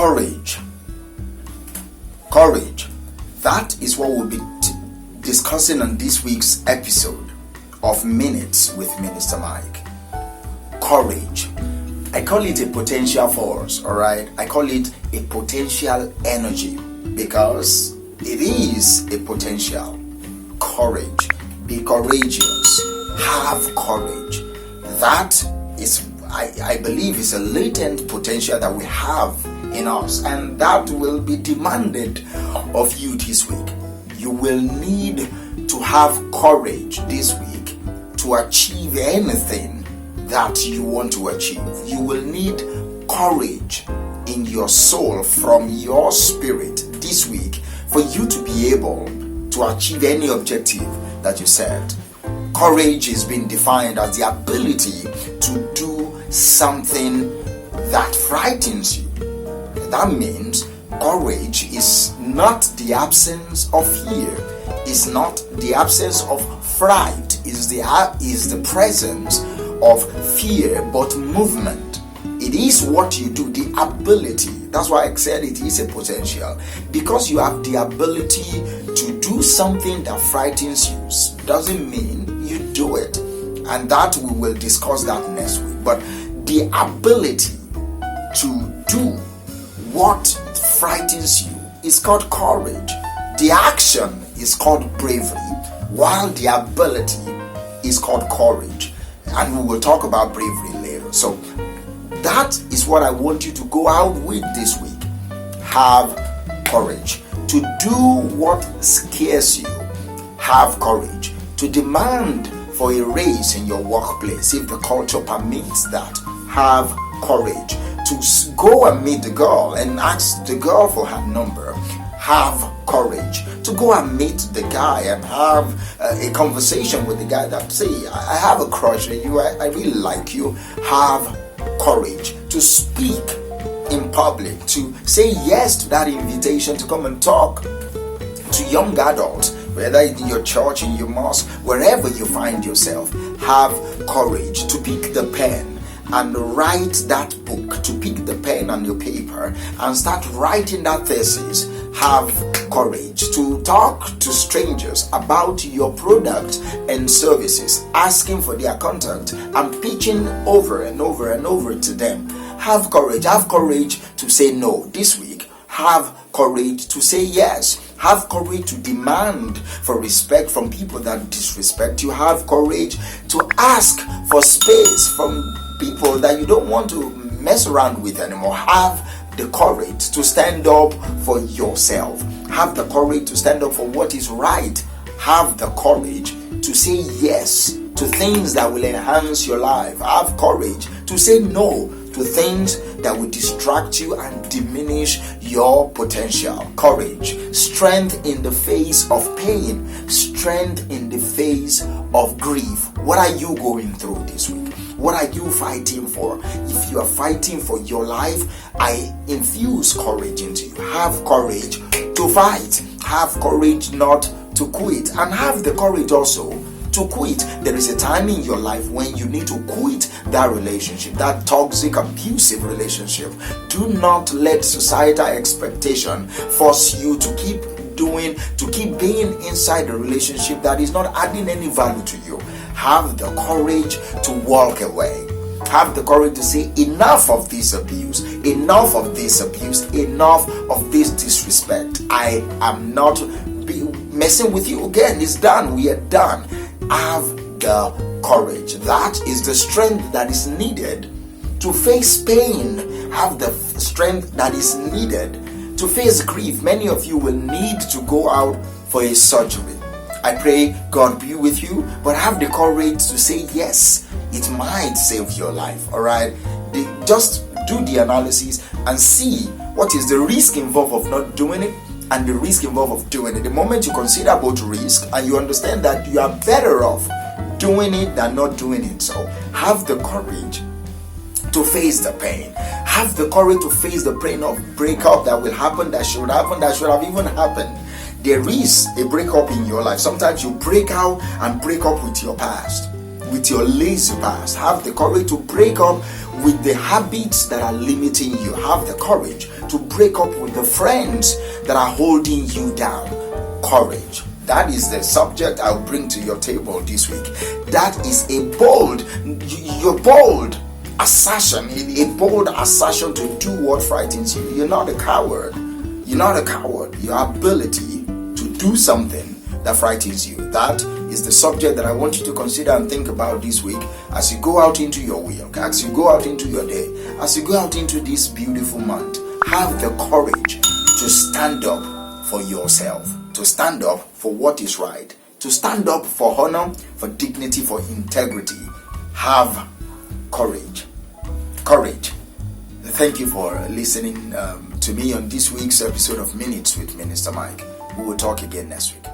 Courage. Courage. That is what we'll be discussing on this week's episode of Minutes with MinistaMike. Courage. I call it a potential force, alright? I call it a potential energy because it is a potential. Courage. Be courageous. Have courage. That is, I believe, is a latent potential that we have in us, and that will be demanded of you this week. You will need to have courage this week to achieve anything that you want to achieve. You will need courage in your soul from your spirit this week for you to be able to achieve any objective that you set. Courage is being defined as the ability to do something that frightens you. That means courage is not the absence of fear, it's not the absence of fright, is the presence of fear but movement. It is what you do, the ability. That's why I said it is a potential, because you have the ability to do something that frightens you doesn't mean you do it, and that we will discuss that next week. But the ability to do what frightens you is called courage. The action is called bravery, while the ability is called courage. And we will talk about bravery later. So that is what I want you to go out with this week. Have courage to do what scares you. Have courage to demand for a raise in your workplace if the culture permits that. Have courage to go and meet the girl and ask the girl for her number. Have courage to go and meet the guy and have a conversation with the guy that say, I have a crush on you, I really like you. Have courage to speak in public, to say yes to that invitation to come and talk to young adults, whether in your church, in your mosque, wherever you find yourself. Have courage to pick the pen and write that book, to pick the pen and your paper and start writing that thesis. Have courage to talk to strangers about your product and services, asking for their contact and pitching over and over and over to them. Have courage. Have courage to say no this week. Have courage to say yes. Have courage to demand for respect from people that disrespect you. Have courage to ask for space from people that you don't want to mess around with anymore. Have the courage to stand up for yourself. Have the courage to stand up for what is right. Have the courage to say yes to things that will enhance your life. Have courage to say no to things that will distract you and diminish your potential. Courage, strength in the face of pain, strength in the face of grief. What are you going through this week? What are you fighting for? If you are fighting for your life, I infuse courage into you. Have courage to fight. Have courage not to quit. And have the courage also to quit. There is a time in your life when you need to quit that relationship, that toxic, abusive relationship. Do not let societal expectation force you to keep being inside a relationship that is not adding any value to you. Have the courage to walk away. Have the courage to say, enough of this abuse, enough of this abuse, enough of this disrespect. I am not messing with you again. It's done. We are done. Have the courage. That is the strength that is needed to face pain. Have the strength that is needed to face grief. Many of you will need to go out for a surgery. I pray God be with you, but have the courage to say yes. It might save your life. All right, just do the analysis and see what is the risk involved of not doing it and the risk involved of doing it. The moment you consider both risk and you understand that you are better off doing it than not doing it, so have the courage to face the pain. Have the courage to face the pain of breakup that will happen, that should have even happened. There is a breakup in your life. Sometimes you break out and break up with your past. with your lazy past. Have the courage to break up with the habits that are limiting you. Have the courage to break up with the friends that are holding you down. Courage. That is the subject I'll bring to your table this week. That is a bold assertion, a bold assertion to do what frightens you. You're not a coward. You're not a coward. Your ability to do something that frightens you. That is the subject that I want you to consider and think about this week as you go out into your week, as you go out into your day, as you go out into this beautiful month. Have the courage to stand up for yourself, to stand up for what is right, to stand up for honor, for dignity, for integrity. Have courage. Courage. Thank you for listening to me on this week's episode of Minutes with Minister Mike. We will talk again next week.